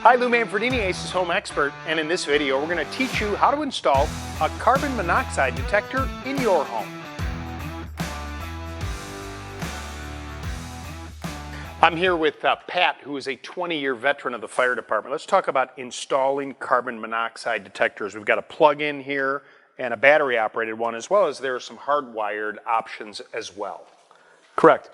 Hi, Lou Manfredini, ACE's home expert, and in this video we're going to teach you how to install a carbon monoxide detector in your home. I'm here with Pat, who is a 20-year veteran of the fire department. Let's talk about installing carbon monoxide detectors. We've got a plug-in here and a battery-operated one, as well as there are some hardwired options as well. Correct.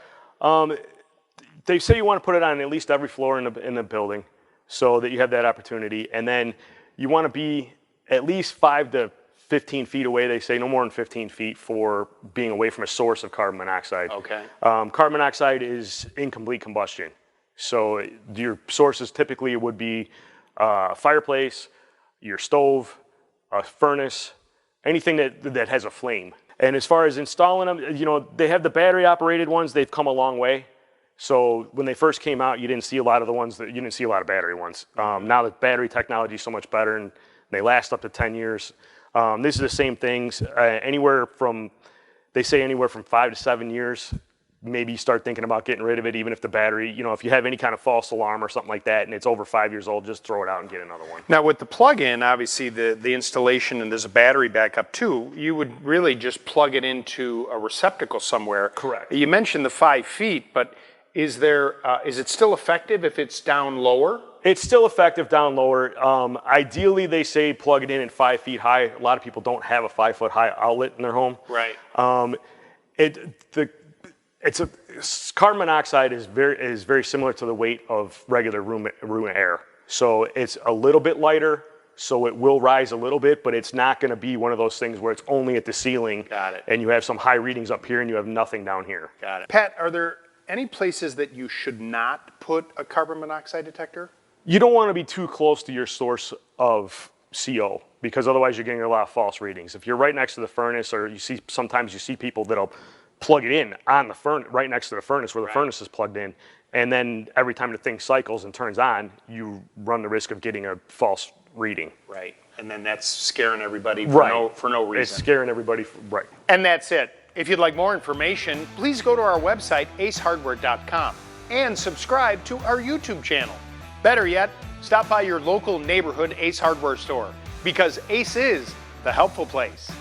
They say you want to put it on at least every floor in the building so that you have that opportunity. And then you want to be at least 5 to 15 feet away. They say no more than 15 feet for being away from a source of carbon monoxide. Okay. Carbon monoxide is incomplete combustion. So your sources typically would be a fireplace, your stove, a furnace, anything that has a flame. And as far as installing them, you know, they have the battery operated ones. They've come a long way. So when they first came out, you didn't see a lot of battery ones. Now the battery technology is so much better and they last up to 10 years. These are the same things, they say anywhere from 5 to 7 years. Maybe you start thinking about getting rid of it, even if the battery, you know, if you have any kind of false alarm or something like that and it's over 5 years old, just throw it out and get another one. Now with the plug-in, obviously the installation, and there's a battery backup too, you would really just plug it into a receptacle somewhere. Correct. You mentioned the 5 feet, but is it still effective if it's down lower? It's still effective down lower. Ideally, they say plug it in at 5 feet high. A lot of people don't have a 5 foot high outlet in their home. Right. Carbon monoxide is very similar to the weight of regular room air. So it's a little bit lighter, so it will rise a little bit, but it's not going to be one of those things where it's only at the ceiling. Got it. And you have some high readings up here and you have nothing down here. Got it. Pat, are there any places that you should not put a carbon monoxide detector? You don't want to be too close to your source of CO because otherwise you're getting a lot of false readings. If you're right next to the furnace, or sometimes you see people that'll plug it in on the furnace, right next to the furnace where the furnace is plugged in, and then every time the thing cycles and turns on, you run the risk of getting a false reading. Right, and then that's scaring everybody for no reason. It's scaring everybody, right. And that's it. If you'd like more information, please go to our website, acehardware.com, and subscribe to our YouTube channel. Better yet, stop by your local neighborhood Ace Hardware store, because Ace is the helpful place.